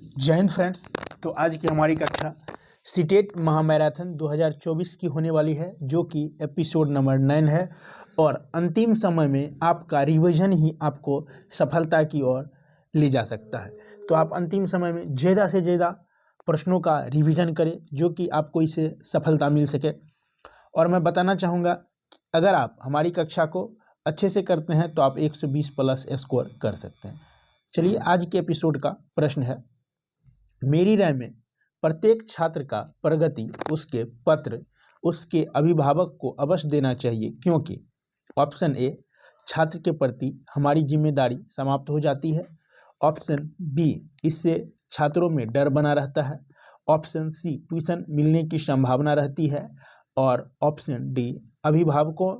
जय हिंद फ्रेंड्स। तो आज की हमारी कक्षा सीटेट महामैराथन 2024 की होने वाली है, जो कि एपिसोड नंबर 9 है। और अंतिम समय में आपका रिवीजन ही आपको सफलता की ओर ले जा सकता है। तो आप अंतिम समय में ज़्यादा से ज़्यादा प्रश्नों का रिवीजन करें, जो कि आपको इससे सफलता मिल सके। और मैं बताना चाहूँगा, अगर आप हमारी कक्षा को अच्छे से करते हैं तो आप 120 प्लस स्कोर कर सकते हैं। चलिए, आज के एपिसोड का प्रश्न है, मेरी राय में प्रत्येक छात्र का प्रगति उसके पत्र उसके अभिभावक को अवश्य देना चाहिए, क्योंकि ऑप्शन ए, छात्र के प्रति हमारी जिम्मेदारी समाप्त हो जाती है। ऑप्शन बी, इससे छात्रों में डर बना रहता है। ऑप्शन सी, ट्यूशन मिलने की संभावना रहती है। और ऑप्शन डी, अभिभावकों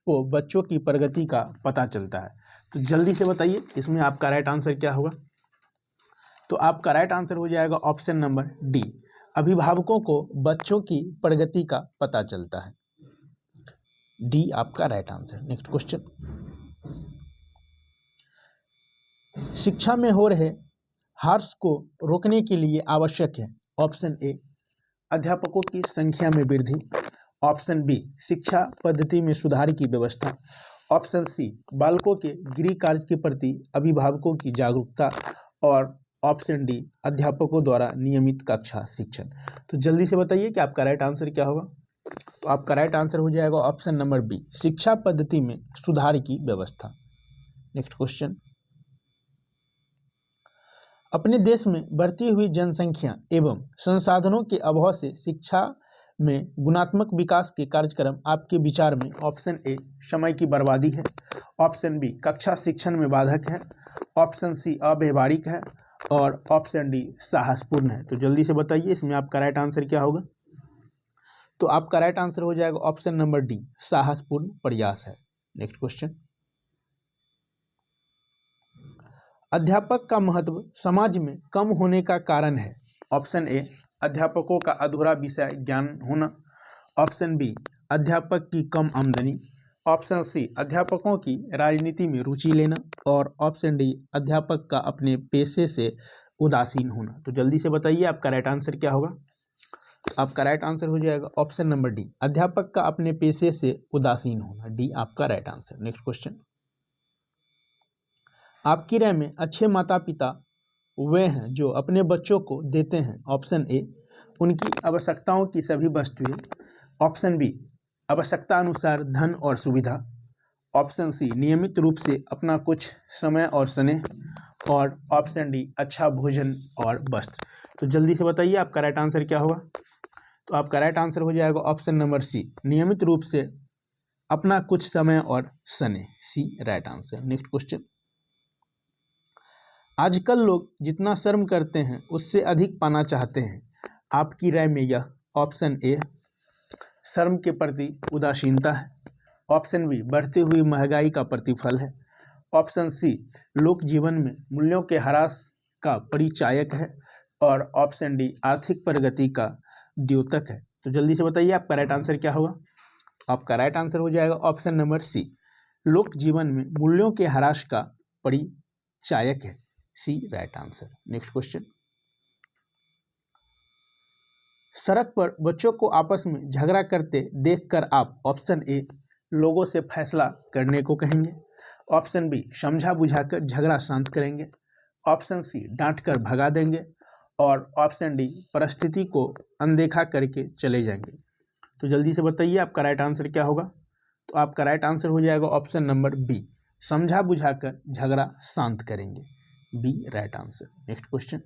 को बच्चों की प्रगति का पता चलता है। तो जल्दी से बताइए, इसमें आपका राइट आंसर क्या होगा? तो आपका राइट आंसर हो जाएगा ऑप्शन नंबर डी, अभिभावकों को बच्चों की प्रगति का पता चलता है। डी आपका राइट आंसर। नेक्स्ट क्वेश्चन, शिक्षा में हो रहे हार्स को रोकने के लिए आवश्यक है। ऑप्शन ए, अध्यापकों की संख्या में वृद्धि। ऑप्शन बी, शिक्षा पद्धति में सुधार की व्यवस्था। ऑप्शन सी, बालकों के गृह कार्य के प्रति अभिभावकों की जागरूकता। और ऑप्शन डी, अध्यापकों द्वारा नियमित कक्षा शिक्षण। तो जल्दी से बताइए कि आपका राइट आंसर क्या होगा? तो आपका राइट आंसर हो जाएगा ऑप्शन नंबर बी, शिक्षा पद्धति में सुधार की व्यवस्था। नेक्स्ट क्वेश्चन, अपने देश में बढ़ती हुई जनसंख्या एवं संसाधनों के अभाव से शिक्षा में गुणात्मक विकास के कार्यक्रम आपके विचार में ऑप्शन ए, समय की बर्बादी है। ऑप्शन बी, कक्षा शिक्षण में बाधक है। ऑप्शन सी, अव्यवहारिक है। और ऑप्शन डी, साहसपूर्ण है। तो जल्दी से बताइए, इसमें आपका राइट आंसर क्या होगा? तो आपका राइट आंसर हो जाएगा ऑप्शन नंबर डी, साहसपूर्ण प्रयास है। नेक्स्ट क्वेश्चन, अध्यापक का महत्व समाज में कम होने का कारण है। ऑप्शन ए, अध्यापकों का अधूरा विषय ज्ञान होना। ऑप्शन बी, अध्यापक की कम आमदनी। ऑप्शन सी, अध्यापकों की राजनीति में रुचि लेना। और ऑप्शन डी, अध्यापक का अपने पेशे से उदासीन होना। तो जल्दी से बताइए, आपका राइट आंसर क्या होगा? आपका राइट आंसर हो जाएगा ऑप्शन नंबर डी, अध्यापक का अपने पेशे से उदासीन होना। डी आपका राइट आंसर। नेक्स्ट क्वेश्चन, आपकी राय में अच्छे माता पिता वे हैं जो अपने बच्चों को देते हैं। ऑप्शन ए, उनकी आवश्यकताओं की सभी वस्तुएं। ऑप्शन बी, आवश्यकता अनुसार धन और सुविधा। ऑप्शन सी, नियमित रूप से अपना कुछ समय और स्नेह। और ऑप्शन डी, अच्छा भोजन और वस्त्र। तो जल्दी से बताइए, आपका राइट आंसर क्या होगा? तो आपका राइट आंसर हो जाएगा ऑप्शन नंबर सी, नियमित रूप से अपना कुछ समय और स्नेह। सी राइट आंसर। नेक्स्ट क्वेश्चन, आजकल लोग जितना शर्म करते हैं उससे अधिक पाना चाहते हैं। आपकी राय में यह ऑप्शन ए, शर्म के प्रति उदासीनता है। ऑप्शन बी, बढ़ती हुई महंगाई का प्रतिफल है। ऑप्शन सी, लोक जीवन में मूल्यों के ह्रास का परिचायक है। और ऑप्शन डी, आर्थिक प्रगति का द्योतक है। तो जल्दी से बताइए, आपका राइट आंसर क्या होगा? आपका राइट आंसर हो जाएगा ऑप्शन नंबर सी, लोक जीवन में मूल्यों के ह्रास का परिचायक है। सी राइट आंसर। नेक्स्ट क्वेश्चन, सड़क पर बच्चों को आपस में झगड़ा करते देखकर आप ऑप्शन ए, लोगों से फैसला करने को कहेंगे। ऑप्शन बी, समझा बुझाकर झगड़ा शांत करेंगे। ऑप्शन सी, डांटकर भगा देंगे। और ऑप्शन डी, परिस्थिति को अनदेखा करके चले जाएंगे। तो जल्दी से बताइए, आपका राइट आंसर क्या होगा? तो आपका राइट आंसर हो जाएगा ऑप्शन नंबर बी, समझा बुझाकर झगड़ा शांत करेंगे। B right answer. Next question,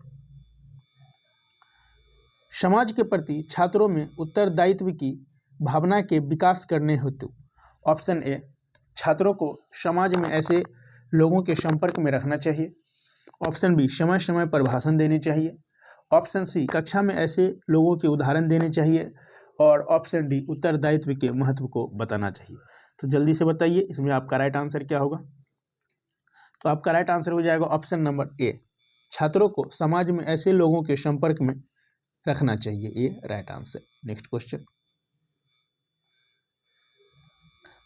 समाज के प्रति छात्रों में उत्तरदायित्व की भावना के विकास करने हेतु ऑप्शन ए, छात्रों को समाज में ऐसे लोगों के संपर्क में रखना चाहिए। ऑप्शन बी, समय समय पर भाषण देने चाहिए। ऑप्शन सी, कक्षा में ऐसे लोगों के उदाहरण देने चाहिए। और ऑप्शन डी, उत्तरदायित्व के महत्व को बताना चाहिए। तो जल्दी से बताइए, इसमें आपका राइट आंसर क्या होगा? तो आपका राइट आंसर हो जाएगा ऑप्शन नंबर ए, छात्रों को समाज में ऐसे लोगों के संपर्क में रखना चाहिए। ए राइट आंसर। नेक्स्ट क्वेश्चन,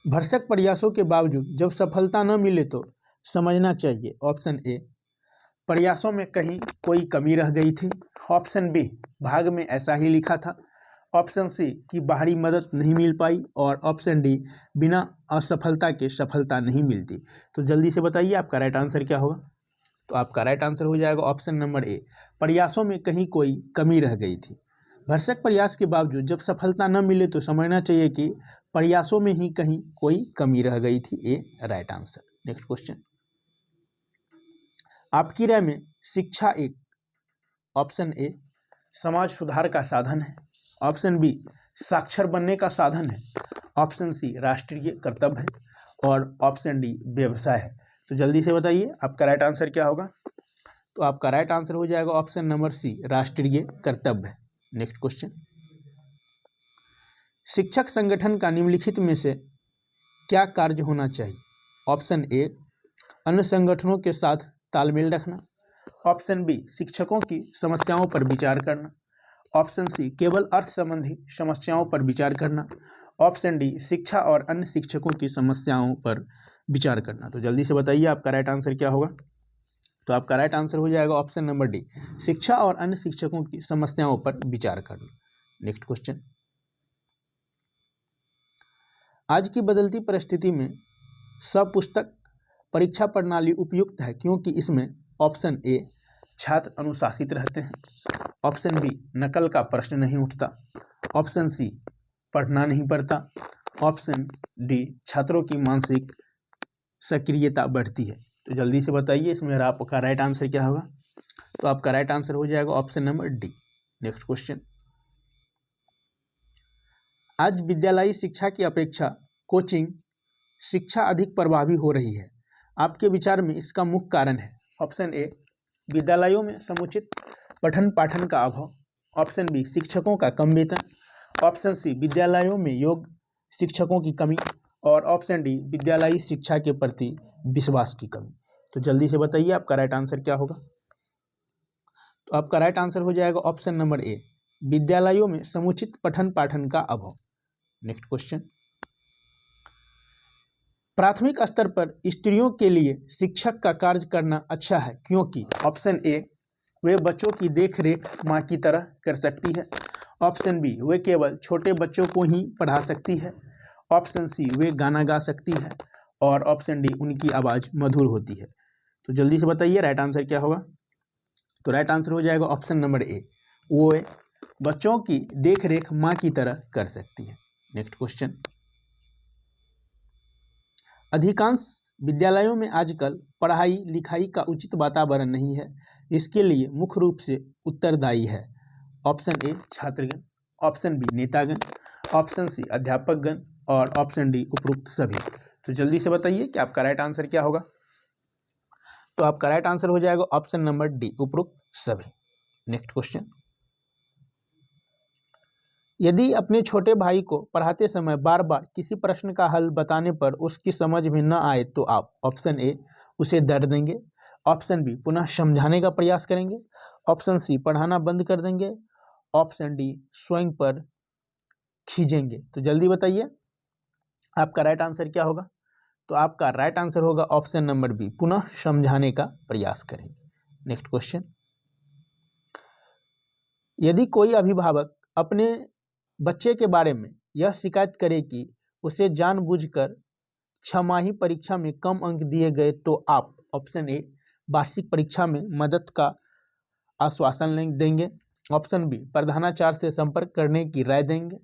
भरसक प्रयासों के बावजूद जब सफलता न मिले तो समझना चाहिए। ऑप्शन ए, प्रयासों में कहीं कोई कमी रह गई थी। ऑप्शन बी, भाग में ऐसा ही लिखा था। ऑप्शन सी, कि बाहरी मदद नहीं मिल पाई। और ऑप्शन डी, बिना असफलता के सफलता नहीं मिलती। तो जल्दी से बताइए आपका राइट आंसर क्या होगा। तो आपका राइट आंसर हो जाएगा ऑप्शन नंबर ए, प्रयासों में कहीं कोई कमी रह गई थी। भरसक प्रयास के बावजूद जब सफलता न मिले तो समझना चाहिए कि प्रयासों में ही कहीं कोई कमी रह गई थी। ए राइट आंसर। नेक्स्ट क्वेश्चन, आपकी राय में शिक्षा एक, ऑप्शन ए, समाज सुधार का साधन है। ऑप्शन बी, साक्षर बनने का साधन है। ऑप्शन सी, राष्ट्रीय कर्तव्य है। और ऑप्शन डी, व्यवसाय है। तो जल्दी से बताइए आपका राइट आंसर क्या होगा। तो आपका राइट आंसर हो जाएगा ऑप्शन नंबर सी, राष्ट्रीय कर्तव्य है। नेक्स्ट क्वेश्चन, शिक्षक संगठन का निम्नलिखित में से क्या कार्य होना चाहिए। ऑप्शन ए, अन्य संगठनों के साथ तालमेल रखना। ऑप्शन बी, शिक्षकों की समस्याओं पर विचार करना। ऑप्शन सी, केवल अर्थ संबंधी समस्याओं पर विचार करना। ऑप्शन डी, शिक्षा और अन्य शिक्षकों की समस्याओं पर विचार करना। तो जल्दी से बताइए आपका राइट आंसर क्या होगा। तो आपका राइट आंसर हो जाएगा ऑप्शन नंबर डी, शिक्षा और अन्य शिक्षकों की समस्याओं पर विचार करना। नेक्स्ट क्वेश्चन, आज की बदलती परिस्थिति में सपुस्तक परीक्षा प्रणाली उपयुक्त है क्योंकि इसमें ऑप्शन ए, छात्र अनुशासित रहते हैं। ऑप्शन बी, नकल का प्रश्न नहीं उठता। ऑप्शन सी, पढ़ना नहीं पड़ता। ऑप्शन डी, छात्रों की मानसिक सक्रियता बढ़ती है। तो जल्दी से बताइए इसमें आपका राइट आंसर क्या होगा। तो आपका राइट आंसर हो जाएगा option number D. Next question, आज विद्यालयी शिक्षा की अपेक्षा कोचिंग शिक्षा अधिक प्रभावी हो रही है। आपके विचार में इसका मुख्य कारण है। ऑप्शन ए, विद्यालयों में समुचित पठन पाठन का अभाव। ऑप्शन बी, शिक्षकों का कम वेतन। ऑप्शन सी, विद्यालयों में योग्य शिक्षकों की कमी। और ऑप्शन डी, विद्यालयी शिक्षा के प्रति विश्वास की कमी। तो जल्दी से बताइए आपका राइट आंसर क्या होगा। तो आपका राइट आंसर हो जाएगा ऑप्शन नंबर ए, विद्यालयों में समुचित पठन पाठन का अभाव। नेक्स्ट क्वेश्चन, प्राथमिक स्तर पर स्त्रियों के लिए शिक्षक का कार्य करना अच्छा है क्योंकि ऑप्शन ए, वे बच्चों की देख रेख माँ की तरह कर सकती है। ऑप्शन बी, वे केवल छोटे बच्चों को ही पढ़ा सकती है। ऑप्शन सी, वे गाना गा सकती है। और ऑप्शन डी, उनकी आवाज़ मधुर होती है। तो जल्दी से बताइए राइट आंसर क्या होगा। तो राइट आंसर हो जाएगा ऑप्शन नंबर ए, वो बच्चों की देख रेख माँ की तरह कर सकती है। नेक्स्ट क्वेश्चन, अधिकांश विद्यालयों में आजकल पढ़ाई लिखाई का उचित वातावरण नहीं है। इसके लिए मुख्य रूप से उत्तरदायी है। ऑप्शन ए, छात्रगण। ऑप्शन बी, नेतागण। ऑप्शन सी, अध्यापकगण। और ऑप्शन डी, उपरोक्त सभी। तो जल्दी से बताइए कि आपका राइट आंसर क्या होगा। तो आपका राइट आंसर हो जाएगा ऑप्शन नंबर डी, उपरोक्त सभी। नेक्स्ट क्वेश्चन, यदि अपने छोटे भाई को पढ़ाते समय बार बार किसी प्रश्न का हल बताने पर उसकी समझ में न आए तो आप ऑप्शन ए, उसे दर्द देंगे। ऑप्शन बी, पुनः समझाने का प्रयास करेंगे। ऑप्शन सी, पढ़ाना बंद कर देंगे। ऑप्शन डी, स्वयं पर खींचेंगे। तो जल्दी बताइए आपका राइट आंसर क्या होगा। तो आपका राइट आंसर होगा ऑप्शन नंबर बी, पुनः समझाने का प्रयास करेंगे। नेक्स्ट क्वेश्चन, यदि कोई अभिभावक अपने बच्चे के बारे में यह शिकायत करे कि उसे जानबूझकर छमाही परीक्षा में कम अंक दिए गए तो आप ऑप्शन ए, वार्षिक परीक्षा में मदद का आश्वासन देंगे। ऑप्शन बी, प्रधानाचार्य से संपर्क करने की राय देंगे।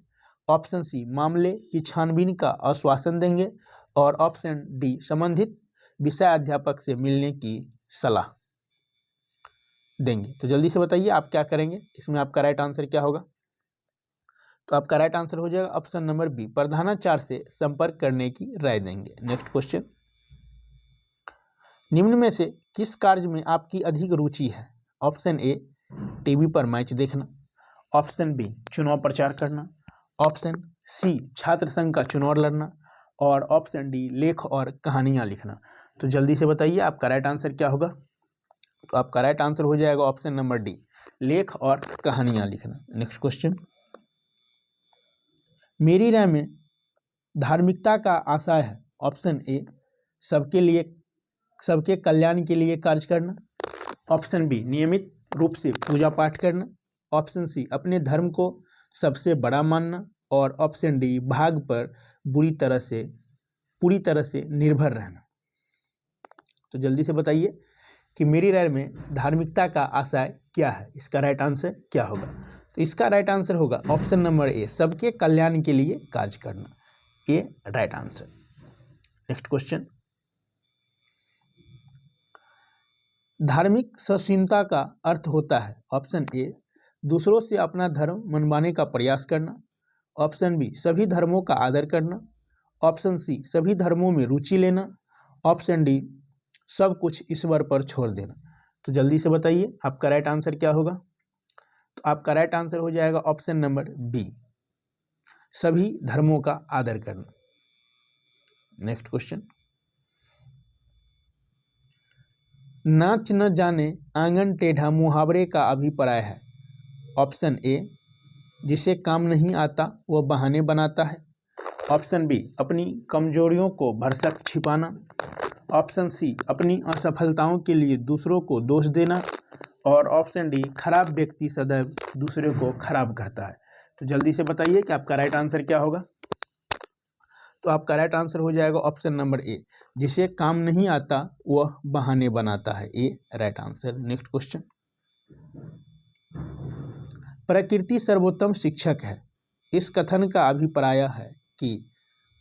ऑप्शन सी, मामले की छानबीन का आश्वासन देंगे। और ऑप्शन डी, संबंधित विषय अध्यापक से मिलने की सलाह देंगे। तो जल्दी से बताइए आप क्या करेंगे, इसमें आपका राइट आंसर क्या होगा। तो आपका राइट आंसर हो जाएगा ऑप्शन नंबर बी, प्रधानाचार्य से संपर्क करने की राय देंगे। नेक्स्ट क्वेश्चन, निम्न में से किस कार्य में आपकी अधिक रुचि है। ऑप्शन ए, टीवी पर मैच देखना। ऑप्शन बी, चुनाव प्रचार करना। ऑप्शन सी, छात्र संघ का चुनाव लड़ना। और ऑप्शन डी, लेख और कहानियां लिखना। तो जल्दी से बताइए आपका राइट आंसर क्या होगा। तो आपका राइट आंसर हो जाएगा ऑप्शन नंबर डी, लेख और कहानियां लिखना। नेक्स्ट क्वेश्चन, मेरी राय में धार्मिकता का आशय है। ऑप्शन ए, सबके लिए सबके कल्याण के लिए कार्य करना। ऑप्शन बी नियमित रूप से पूजा पाठ करना, ऑप्शन सी अपने धर्म को सबसे बड़ा मानना, और ऑप्शन डी भाग पर पूरी तरह से निर्भर रहना। तो जल्दी से बताइए कि मेरी राय में धार्मिकता का आशय क्या है, इसका राइट आंसर क्या होगा। तो इसका राइट आंसर होगा ऑप्शन नंबर ए, सबके कल्याण के लिए कार्य करना, ये राइट आंसर। नेक्स्ट क्वेश्चन, धार्मिक सहिष्णुता का अर्थ होता है ऑप्शन ए दूसरों से अपना धर्म मनवाने का प्रयास करना, ऑप्शन बी सभी धर्मों का आदर करना, ऑप्शन सी सभी धर्मों में रुचि लेना, ऑप्शन डी सब कुछ ईश्वर पर छोड़ देना। तो जल्दी से बताइए आपका राइट आंसर क्या होगा। तो आपका राइट आंसर हो जाएगा ऑप्शन नंबर बी, सभी धर्मों का आदर करना। नेक्स्ट क्वेश्चन, नाच न जाने आंगन टेढ़ा मुहावरे का अभिप्राय है ऑप्शन ए जिसे काम नहीं आता वह बहाने बनाता है, ऑप्शन बी अपनी कमजोरियों को भरसक छिपाना, ऑप्शन सी अपनी असफलताओं के लिए दूसरों को दोष देना, और ऑप्शन डी खराब व्यक्ति सदैव दूसरे को खराब कहता है। तो जल्दी से बताइए कि आपका राइट आंसर क्या होगा। तो आपका राइट आंसर हो जाएगा ऑप्शन नंबर ए, जिसे काम नहीं आता वह बहाने बनाता है, ये राइट आंसर। नेक्स्ट क्वेश्चन, प्रकृति सर्वोत्तम शिक्षक है, इस कथन का अभिप्राय है कि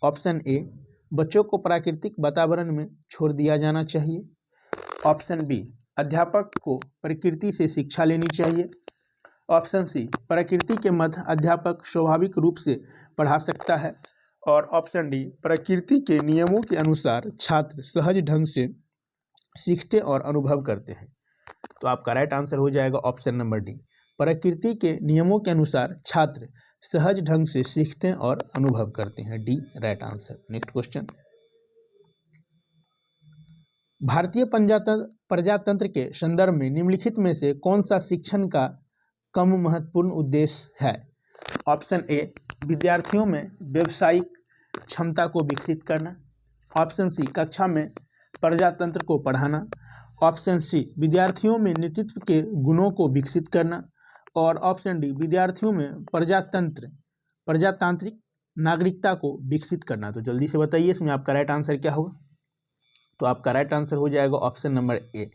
ऑप्शन ए बच्चों को प्राकृतिक वातावरण में छोड़ दिया जाना चाहिए, ऑप्शन बी अध्यापक को प्रकृति से शिक्षा लेनी चाहिए, ऑप्शन सी प्रकृति के मध्य अध्यापक स्वाभाविक रूप से पढ़ा सकता है, और ऑप्शन डी प्रकृति के नियमों के अनुसार छात्र सहज ढंग से सीखते और अनुभव करते हैं। तो आपका राइट आंसर हो जाएगा ऑप्शन नंबर डी, प्रकृति के नियमों के अनुसार छात्र सहज ढंग से सीखते और अनुभव करते हैं, D right answer. Next question, भारतीय प्रजातंत्र के संदर्भ में निम्नलिखित में से कौन सा शिक्षण का कम महत्वपूर्ण उद्देश्य है। ऑप्शन ए विद्यार्थियों में व्यावसायिक क्षमता को विकसित करना, ऑप्शन सी कक्षा में प्रजातंत्र को पढ़ाना, ऑप्शन सी विद्यार्थियों में नेतृत्व के गुणों को विकसित करना, और ऑप्शन डी विद्यार्थियों में प्रजातांत्रिक नागरिकता को विकसित करना। तो जल्दी से बताइए इसमें आपका राइट आंसर क्या होगा। तो आपका राइट आंसर हो जाएगा ऑप्शन नंबर ए,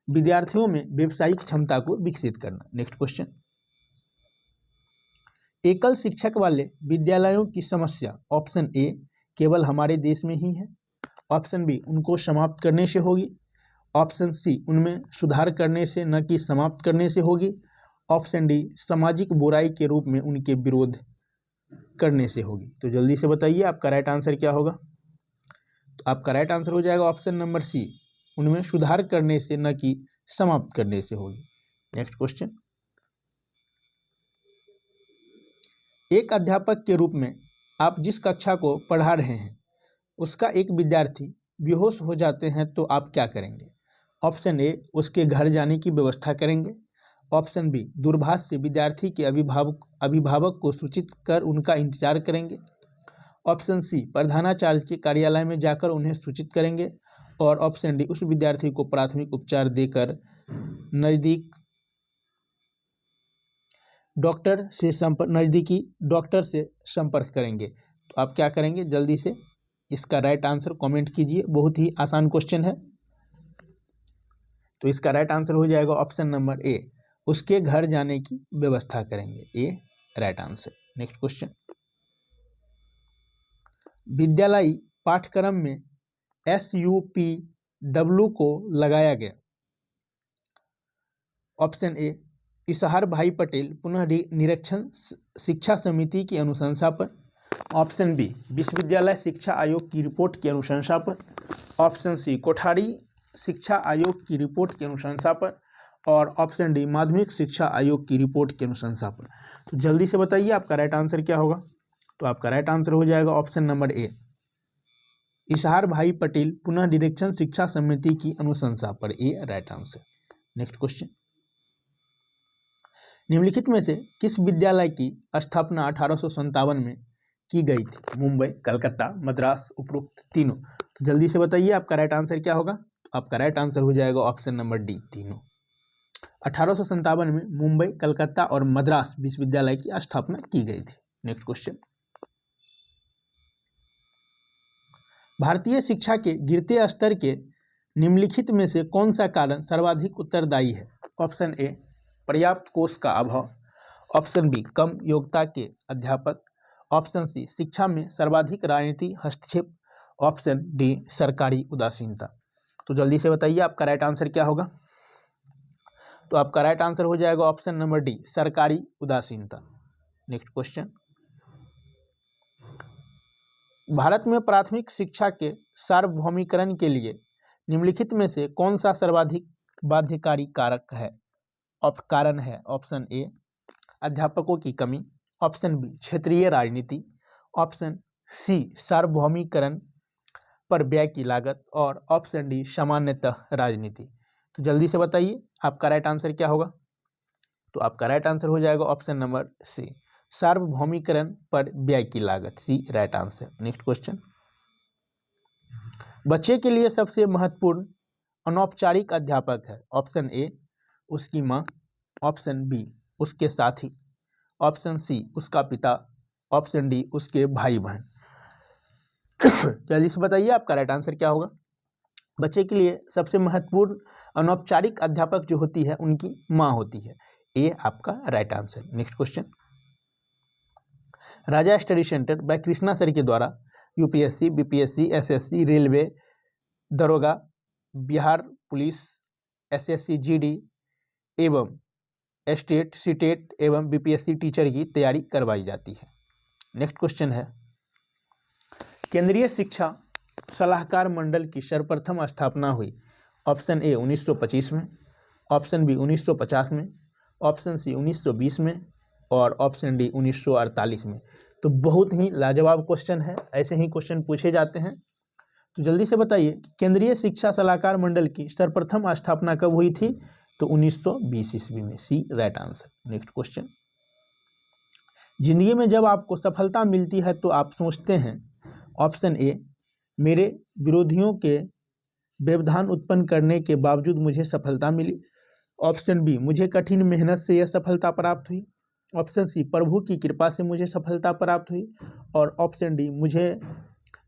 विद्यार्थियों में व्यावसायिक क्षमता को विकसित करना। नेक्स्ट क्वेश्चन, एकल शिक्षक वाले विद्यालयों की समस्या ऑप्शन ए केवल हमारे देश में ही है, ऑप्शन बी उनको समाप्त करने से होगी, ऑप्शन सी उनमें सुधार करने से न कि समाप्त करने से होगी, ऑप्शन डी सामाजिक बुराई के रूप में उनके विरोध करने से होगी। तो जल्दी से बताइए आपका राइट आंसर क्या होगा। तो आपका राइट आंसर हो जाएगा ऑप्शन नंबर सी, उनमें सुधार करने से न कि समाप्त करने से होगी। नेक्स्ट क्वेश्चन, एक अध्यापक के रूप में आप जिस कक्षा को पढ़ा रहे हैं उसका एक विद्यार्थी बेहोश हो जाते हैं तो आप क्या करेंगे। ऑप्शन ए उसके घर जाने की व्यवस्था करेंगे, ऑप्शन बी दूरभाष से विद्यार्थी के अभिभावक को सूचित कर उनका इंतजार करेंगे, ऑप्शन सी प्रधानाचार्य के कार्यालय में जाकर उन्हें सूचित करेंगे, और ऑप्शन डी उस विद्यार्थी को प्राथमिक उपचार देकर नज़दीकी डॉक्टर से संपर्क करेंगे। तो आप क्या करेंगे, जल्दी से इसका राइट आंसर कमेंट कीजिए, बहुत ही आसान क्वेश्चन है। तो इसका राइट आंसर हो जाएगा ऑप्शन नंबर ए, उसके घर जाने की व्यवस्था करेंगे, ये राइट आंसर। नेक्स्ट क्वेश्चन, विद्यालयी पाठ्यक्रम में SUPW को लगाया गया। ऑप्शन ए इसहार भाई पटेल पुनः निरीक्षण शिक्षा समिति की अनुशंसा पर, ऑप्शन बी विश्वविद्यालय शिक्षा आयोग की रिपोर्ट की अनुशंसा पर, ऑप्शन सी कोठारी शिक्षा आयोग की रिपोर्ट की अनुशंसा पर, और ऑप्शन डी माध्यमिक शिक्षा आयोग की रिपोर्ट की अनुशंसा पर। तो जल्दी से बताइए आपका राइट आंसर क्या होगा। तो आपका राइट आंसर हो जाएगा ऑप्शन नंबर ए, इसहार भाई पटेल पुनः निरीक्षण शिक्षा समिति की अनुशंसा पर, ए राइट आंसर। नेक्स्ट क्वेश्चन, निम्नलिखित में से किस विद्यालय की स्थापना 1857 में की गई थी। मुंबई, कलकत्ता, मद्रास, उपरोक्त तीनों। तो जल्दी से बताइए आपका राइट आंसर क्या होगा। तो आपका राइट आंसर हो जाएगा ऑप्शन नंबर डी, तीनों। 1857 में मुंबई, कलकत्ता और मद्रास विश्वविद्यालय की स्थापना की गई थी। नेक्स्ट क्वेश्चन, भारतीय शिक्षा के गिरते स्तर के निम्नलिखित में से कौन सा कारण सर्वाधिक उत्तरदायी है? ऑप्शन ए, पर्याप्त कोष का अभाव, ऑप्शन बी, कम योग्यता के अध्यापक, ऑप्शन सी, शिक्षा में सर्वाधिक राजनीति हस्तक्षेप, ऑप्शन डी, सरकारी उदासीनता। तो जल्दी से बताइए आपका राइट आंसर क्या होगा? तो आपका राइट आंसर हो जाएगा ऑप्शन नंबर डी, सरकारी उदासीनता। नेक्स्ट क्वेश्चन, भारत में प्राथमिक शिक्षा के सार्वभौमिकरण के लिए निम्नलिखित में से कौन सा सर्वाधिक बाध्यकारी कारक है? कारण है? ऑप्शन ए, अध्यापकों की कमी, ऑप्शन बी, क्षेत्रीय राजनीति, ऑप्शन सी, सार्वभौमिकरण पर व्यय की लागत, और ऑप्शन डी, सामान्यतः राजनीति। तो जल्दी से बताइए आपका राइट आंसर क्या होगा? तो आपका राइट आंसर हो जाएगा ऑप्शन नंबर सी, सार्वभौमिकरण पर व्यय की लागत, सी राइट आंसर। नेक्स्ट क्वेश्चन, बच्चे के लिए सबसे महत्वपूर्ण अनौपचारिक अध्यापक है? ऑप्शन ए, उसकी माँ, ऑप्शन बी, उसके साथी, ऑप्शन सी, उसका पिता, ऑप्शन डी, उसके भाई बहन। जल्दी से बताइए आपका राइट आंसर क्या होगा? बच्चे के लिए सबसे महत्वपूर्ण अनौपचारिक अध्यापक जो होती है उनकी माँ होती है, ए आपका right answer. Next question, Raja study centre by Krishna sir के द्वारा यूपीएससी, बीपीएससी, एसएससी, रेलवे, दरोगा, बिहार पुलिस, एसएससी जीडी एवं स्टेट, सीटेट एवं बीपीएससी टीचर की तैयारी करवाई जाती है। नेक्स्ट क्वेश्चन है, केंद्रीय शिक्षा सलाहकार मंडल की सर्वप्रथम स्थापना हुई? ऑप्शन ए 1925 में, ऑप्शन बी 1950 में, ऑप्शन सी 1920 में, और ऑप्शन डी 1948 में। तो बहुत ही लाजवाब क्वेश्चन है, ऐसे ही क्वेश्चन पूछे जाते हैं। तो जल्दी से बताइए केंद्रीय शिक्षा सलाहकार मंडल की सर्वप्रथम स्थापना कब हुई थी? तो 1920 ईस्वी में, सी राइट आंसर। नेक्स्ट क्वेश्चन, जिंदगी में जब आपको सफलता मिलती है तो आप सोचते हैं? ऑप्शन ए, मेरे विरोधियों के व्यवधान उत्पन्न करने के बावजूद मुझे सफलता मिली, ऑप्शन बी, मुझे कठिन मेहनत से यह सफलता प्राप्त हुई, ऑप्शन सी, प्रभु की कृपा से मुझे सफलता प्राप्त हुई, और ऑप्शन डी, मुझे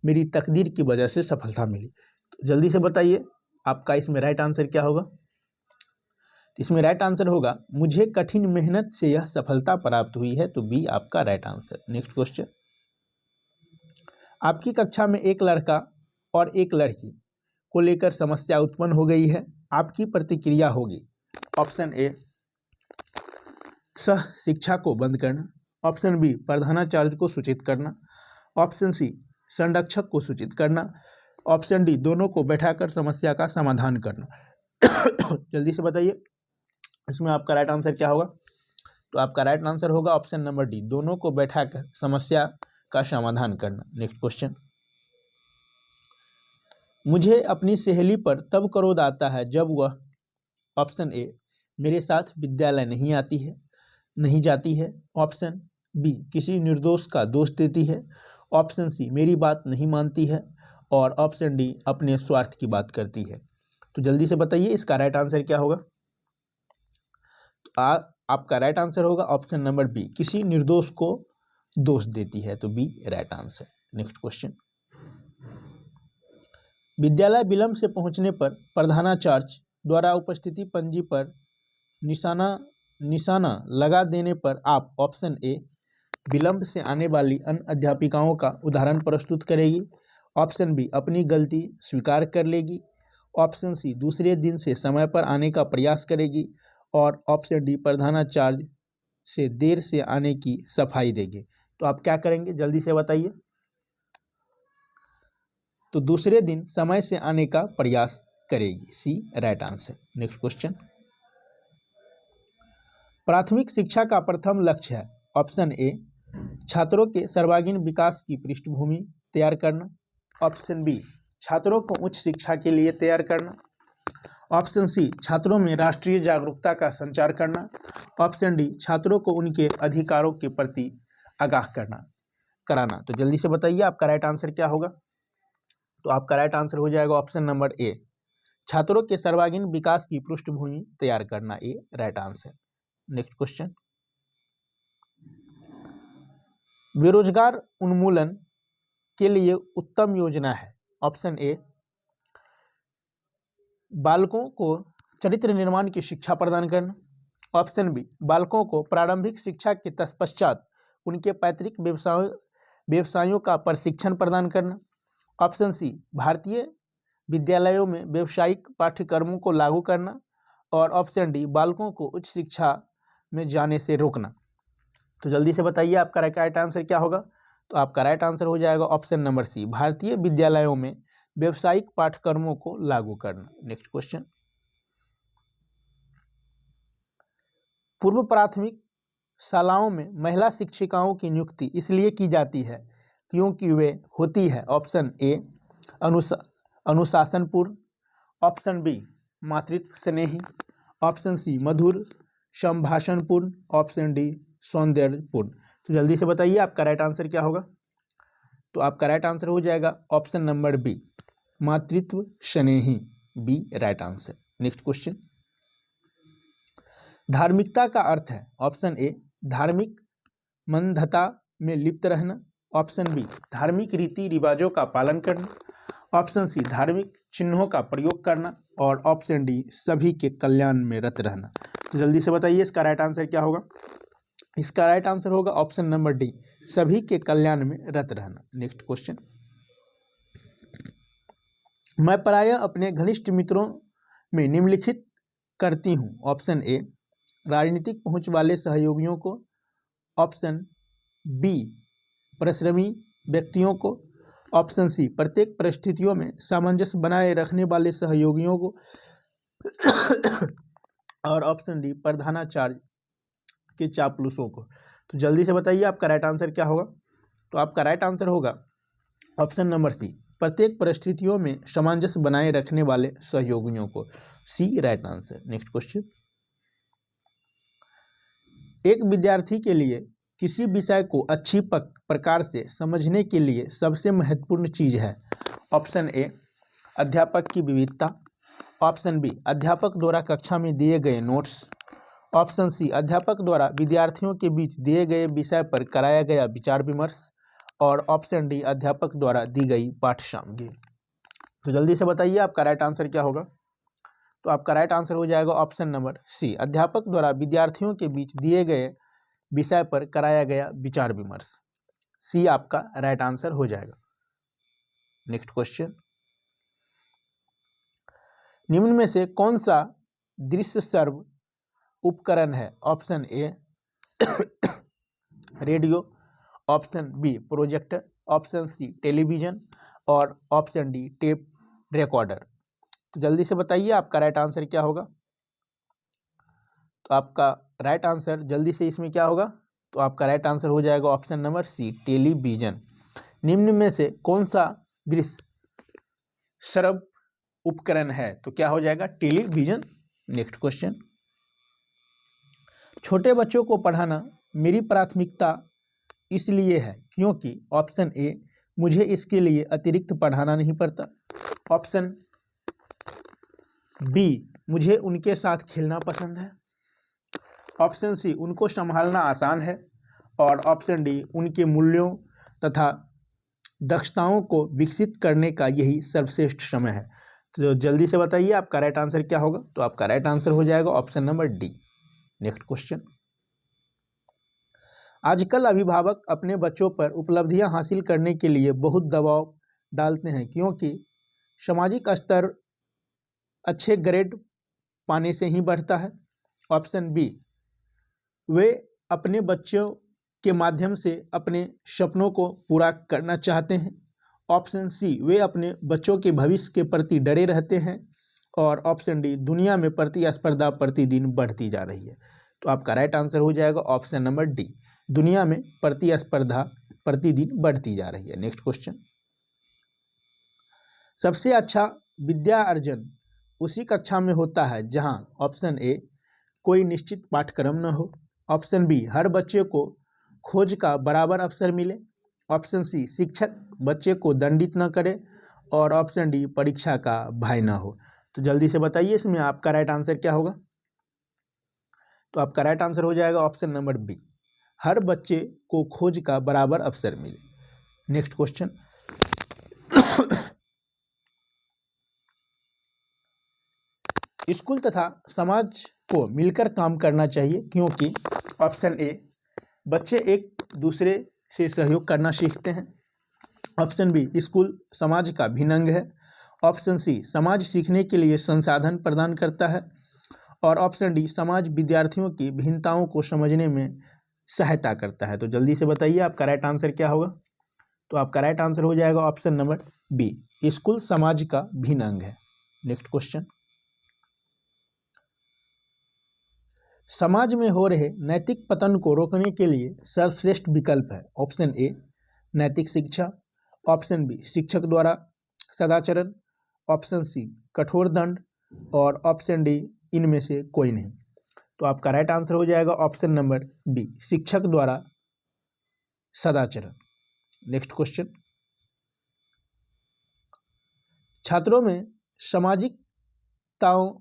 मेरी तकदीर की वजह से सफलता मिली। तो जल्दी से बताइए आपका इसमें राइट आंसर क्या होगा? इसमें राइट आंसर होगा मुझे कठिन मेहनत से यह सफलता प्राप्त हुई है, तो बी आपका राइट आंसर। नेक्स्ट क्वेश्चन, आपकी कक्षा में एक लड़का और एक लड़की को लेकर समस्या उत्पन्न हो गई है, आपकी प्रतिक्रिया होगी? ऑप्शन ए, सह शिक्षा को बंद करना, ऑप्शन बी, प्रधानाचार्य को सूचित करना, ऑप्शन सी, संरक्षक को सूचित करना, ऑप्शन डी, दोनों को बैठाकर समस्या का समाधान करना। जल्दी से बताइए इसमें आपका राइट आंसर क्या होगा? तो आपका राइट आंसर होगा ऑप्शन नंबर डी, दोनों को बैठाकर समस्या का समाधान करना। नेक्स्ट क्वेश्चन, मुझे अपनी सहेली पर तब क्रोध आता है जब वह, ऑप्शन ए, मेरे साथ विद्यालय नहीं जाती है, ऑप्शन बी, किसी निर्दोष का दोष देती है, ऑप्शन सी, मेरी बात नहीं मानती है, और ऑप्शन डी, अपने स्वार्थ की बात करती है। तो जल्दी से बताइए इसका राइट आंसर क्या होगा? तो आपका राइट आंसर होगा ऑप्शन नंबर बी, किसी निर्दोष को दोष देती है, तो B right answer. Next question, विद्यालय विलंब से पहुंचने पर प्रधानाचार्य द्वारा उपस्थिति पंजी पर निशाना लगा देने पर आप, ऑप्शन ए, विलंब से आने वाली अन्य अध्यापिकाओं का उदाहरण प्रस्तुत करेगी, ऑप्शन बी, अपनी गलती स्वीकार कर लेगी, ऑप्शन सी, दूसरे दिन से समय पर आने का प्रयास करेगी, और ऑप्शन डी, प्रधानाचार्य से देर से आने की सफाई देगी। तो आप क्या करेंगे जल्दी से बताइए? तो दूसरे दिन समय से आने का प्रयास करेगी, सी राइट आंसर। नेक्स्ट क्वेश्चन, प्राथमिक शिक्षा का प्रथम लक्ष्य है? ऑप्शन ए, छात्रों के सर्वांगीण विकास की पृष्ठभूमि तैयार करना, ऑप्शन बी, छात्रों को उच्च शिक्षा के लिए तैयार करना, ऑप्शन सी, छात्रों में राष्ट्रीय जागरूकता का संचार करना, ऑप्शन डी, छात्रों को उनके अधिकारों के प्रति आगाह कराना। तो जल्दी से बताइए आपका राइट आंसर क्या होगा? तो आपका राइट आंसर हो जाएगा ऑप्शन नंबर ए, छात्रों के सर्वांगीण विकास की पृष्ठभूमि तैयार करना, ये राइट आंसर। नेक्स्ट क्वेश्चन, बेरोजगार उन्मूलन के लिए उत्तम योजना है। ऑप्शन ए, बालकों को चरित्र निर्माण की शिक्षा प्रदान करना। ऑप्शन बी, बालकों को प्रारंभिक शिक्षा के तत्पश्चात उनके पैतृक व्यवसायों का प्रशिक्षण प्रदान करना। ऑप्शन सी, भारतीय विद्यालयों में व्यावसायिक पाठ्यक्रमों को लागू करना। और ऑप्शन डी, बालकों को उच्च शिक्षा में जाने से रोकना। तो जल्दी से बताइए आपका राइट आंसर क्या होगा। तो आपका राइट आंसर हो जाएगा ऑप्शन नंबर सी, भारतीय विद्यालयों में व्यावसायिक पाठ्यक्रमों को लागू करना। नेक्स्ट क्वेश्चन, पूर्व प्राथमिक शालाओं में महिला शिक्षिकाओं की नियुक्ति इसलिए की जाती है क्योंकि वे होती है। ऑप्शन ए, अनुशासनपूर्ण। ऑप्शन बी, मातृत्व स्नेही। ऑप्शन सी, मधुर संभाषणपूर्ण। ऑप्शन डी, सौंदर्यपूर्ण। तो जल्दी से बताइए आपका राइट आंसर क्या होगा। तो आपका राइट आंसर हो जाएगा ऑप्शन नंबर बी, मातृत्व स्नेही, B right answer. Next question, धार्मिकता का अर्थ है। ऑप्शन ए, धार्मिक मंदता में लिप्त रहना। ऑप्शन बी, धार्मिक रीति रिवाजों का पालन करना। ऑप्शन सी, धार्मिक चिन्हों का प्रयोग करना। और ऑप्शन डी, सभी के कल्याण में रत रहना। तो जल्दी से बताइए इसका राइट आंसर क्या होगा। इसका राइट आंसर होगा ऑप्शन नंबर डी, सभी के कल्याण में रत रहना। नेक्स्ट क्वेश्चन, मैं प्रायः अपने घनिष्ठ मित्रों में निम्नलिखित करती हूँ। ऑप्शन ए, राजनीतिक पहुंच वाले सहयोगियों को। ऑप्शन बी, परिश्रमी व्यक्तियों को। ऑप्शन सी, प्रत्येक परिस्थितियों में सामंजस्य बनाए रखने वाले सहयोगियों को। और ऑप्शन डी, प्रधानाचार्य के चापलूसों को। तो जल्दी से बताइए आपका राइट आंसर क्या होगा। तो आपका राइट आंसर होगा ऑप्शन नंबर सी, प्रत्येक परिस्थितियों में सामंजस्य बनाए रखने वाले सहयोगियों को, सी राइट आंसर। नेक्स्ट क्वेश्चन, एक विद्यार्थी के लिए किसी विषय को अच्छी प्रकार से समझने के लिए सबसे महत्वपूर्ण चीज है। ऑप्शन ए, अध्यापक की विविधता। ऑप्शन बी, अध्यापक द्वारा कक्षा में दिए गए नोट्स। ऑप्शन सी, अध्यापक द्वारा विद्यार्थियों के बीच दिए गए विषय पर कराया गया विचार विमर्श। और ऑप्शन डी, अध्यापक द्वारा दी गई पाठ्य सामग्री। तो जल्दी से बताइए आपका राइट आंसर क्या होगा। तो आपका राइट आंसर हो जाएगा ऑप्शन नंबर सी, अध्यापक द्वारा विद्यार्थियों के बीच दिए गए विषय पर कराया गया विचार विमर्श, सी आपका राइट आंसर हो जाएगा। नेक्स्ट क्वेश्चन, निम्न में से कौन सा दृश्य श्रव्य उपकरण है। Option A, radio. Option B, projector. Option C, television. और ऑप्शन डी, टेप रिकॉर्डर। तो जल्दी से बताइए आपका राइट आंसर क्या होगा। तो आपका राइट आंसर जल्दी से इसमें क्या होगा। तो आपका राइट आंसर हो जाएगा ऑप्शन नंबर सी, टेलीविजन। निम्न में से कौन सा दृश्य श्रव्य उपकरण है, तो क्या हो जाएगा, टेलीविजन। नेक्स्ट क्वेश्चन, छोटे बच्चों को पढ़ाना मेरी प्राथमिकता इसलिए है क्योंकि। ऑप्शन ए, मुझे इसके लिए अतिरिक्त पढ़ाना नहीं पड़ता। ऑप्शन बी, मुझे उनके साथ खेलना पसंद है। ऑप्शन सी, उनको संभालना आसान है। और ऑप्शन डी, उनके मूल्यों तथा दक्षताओं को विकसित करने का यही सर्वश्रेष्ठ समय है। तो जल्दी से बताइए आपका राइट आंसर क्या होगा। तो आपका राइट आंसर हो जाएगा option number D. Next question, आजकल अभिभावक अपने बच्चों पर उपलब्धियां हासिल करने के लिए बहुत दबाव डालते हैं क्योंकि सामाजिक स्तर अच्छे ग्रेड पाने से ही बढ़ता है। ऑप्शन बी, वे अपने बच्चों के माध्यम से अपने सपनों को पूरा करना चाहते हैं। ऑप्शन सी, वे अपने बच्चों के भविष्य के प्रति डरे रहते हैं। और ऑप्शन डी, दुनिया में प्रतिस्पर्धा प्रतिदिन बढ़ती जा रही है। तो आपका राइट आंसर हो जाएगा ऑप्शन नंबर डी, दुनिया में प्रतिस्पर्धा प्रतिदिन बढ़ती जा रही है। नेक्स्ट क्वेश्चन, सबसे अच्छा विद्या अर्जन उसी कक्षा में होता है जहां। ऑप्शन ए, कोई निश्चित पाठ्यक्रम न हो। ऑप्शन बी, हर बच्चे को खोज का बराबर अवसर मिले। ऑप्शन सी, शिक्षक बच्चे को दंडित न करे। और ऑप्शन डी, परीक्षा का भय न हो। तो जल्दी से बताइए इसमें आपका राइट आंसर क्या होगा। तो आपका राइट आंसर हो जाएगा ऑप्शन नंबर बी, हर बच्चे को खोज का बराबर अवसर मिले। नेक्स्ट क्वेश्चन, स्कूल तथा समाज को मिलकर काम करना चाहिए क्योंकि ऑप्शन ए, बच्चे एक दूसरे से सहयोग करना सीखते हैं। ऑप्शन बी, स्कूल समाज का भिन्न अंग है। ऑप्शन सी, समाज सीखने के लिए संसाधन प्रदान करता है। और ऑप्शन डी, समाज विद्यार्थियों की भिन्नताओं को समझने में सहायता करता है। तो जल्दी से बताइए आपका राइट आंसर क्या होगा। तो आपका राइट आंसर हो जाएगा ऑप्शन नंबर बी, स्कूल समाज का भिन्न अंग है। नेक्स्ट क्वेश्चन, समाज में हो रहे नैतिक पतन को रोकने के लिए सर्वश्रेष्ठ विकल्प है। ऑप्शन ए, नैतिक शिक्षा। ऑप्शन बी, शिक्षक द्वारा सदाचरण। ऑप्शन सी, कठोर दंड। और ऑप्शन डी, इनमें से कोई नहीं। तो आपका राइट आंसर हो जाएगा ऑप्शन नंबर बी, शिक्षक द्वारा सदाचरण। नेक्स्ट क्वेश्चन, छात्रों में सामाजिकताओं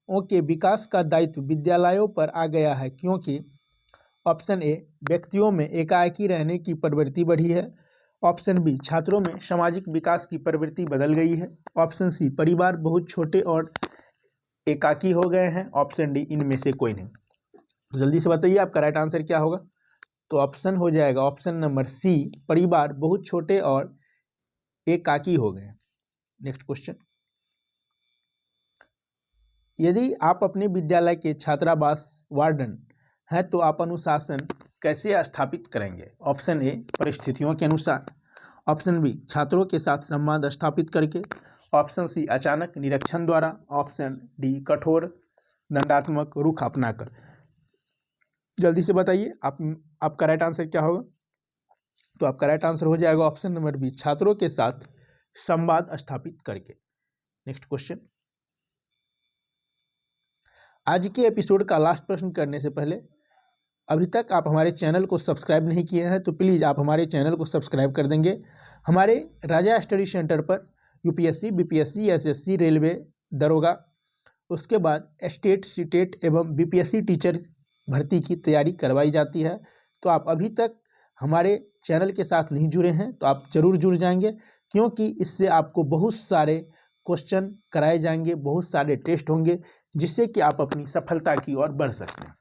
के विकास का दायित्व विद्यालयों पर आ गया है क्योंकि ऑप्शन ए, व्यक्तियों में एकाकी रहने की प्रवृत्ति बढ़ी है। ऑप्शन बी, छात्रों में सामाजिक विकास की प्रवृत्ति बदल गई है। ऑप्शन सी, परिवार बहुत छोटे और एकाकी हो गए हैं। ऑप्शन डी, इनमें से कोई नहीं। तो जल्दी से बताइए आपका राइट आंसर क्या होगा। तो ऑप्शन हो जाएगा ऑप्शन नंबर सी, परिवार बहुत छोटे और एकाकी हो गए। नेक्स्ट क्वेश्चन, यदि आप अपने विद्यालय के छात्रावास वार्डन हैं तो आप अनुशासन कैसे स्थापित करेंगे। ऑप्शन ए, परिस्थितियों के अनुसार। ऑप्शन बी, छात्रों के साथ संवाद स्थापित करके। ऑप्शन सी, अचानक निरीक्षण द्वारा। ऑप्शन डी, कठोर दंडात्मक रुख अपनाकर। जल्दी से बताइए आपका राइट आंसर क्या होगा। तो आपका राइट आंसर हो जाएगा ऑप्शन नंबर बी, छात्रों के साथ संवाद स्थापित करके। नेक्स्ट क्वेश्चन, आज के एपिसोड का लास्ट प्रश्न करने से पहले अभी तक आप हमारे चैनल को सब्सक्राइब नहीं किए हैं तो प्लीज़ आप हमारे चैनल को सब्सक्राइब कर देंगे। हमारे राजा स्टडी सेंटर पर यूपीएससी, बीपीएससी, एसएससी, रेलवे, दरोगा, उसके बाद स्टेट, सीटेट एवं बीपीएससी टीचर भर्ती की तैयारी करवाई जाती है। तो आप अभी तक हमारे चैनल के साथ नहीं जुड़े हैं तो आप ज़रूर जुड़ जाएंगे क्योंकि इससे आपको बहुत सारे क्वेश्चन कराए जाएंगे, बहुत सारे टेस्ट होंगे जिससे कि आप अपनी सफलता की ओर बढ़ सकते हैं।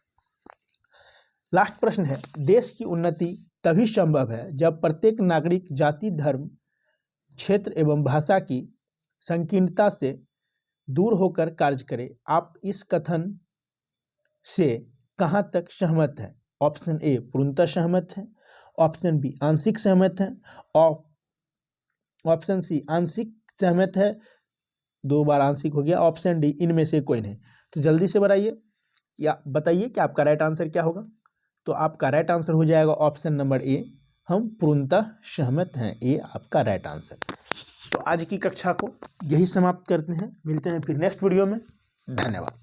लास्ट प्रश्न है, देश की उन्नति तभी संभव है जब प्रत्येक नागरिक जाति, धर्म, क्षेत्र एवं भाषा की संकीर्णता से दूर होकर कार्य करे। आप इस कथन से कहां तक सहमत हैं। ऑप्शन ए, पूर्णतः सहमत हैं। ऑप्शन बी, आंशिक सहमत हैं। और ऑप्शन सी, आंशिक सहमत है, 2 बार आंशिक हो गया। ऑप्शन डी, इनमें से कोई नहीं। तो जल्दी से बताइए कि आपका राइट आंसर क्या होगा। तो आपका राइट आंसर हो जाएगा ऑप्शन नंबर ए, हम पूर्णतः सहमत हैं। ए आपका राइट आंसर। तो आज की कक्षा को यही समाप्त करते हैं, मिलते हैं फिर नेक्स्ट वीडियो में। धन्यवाद।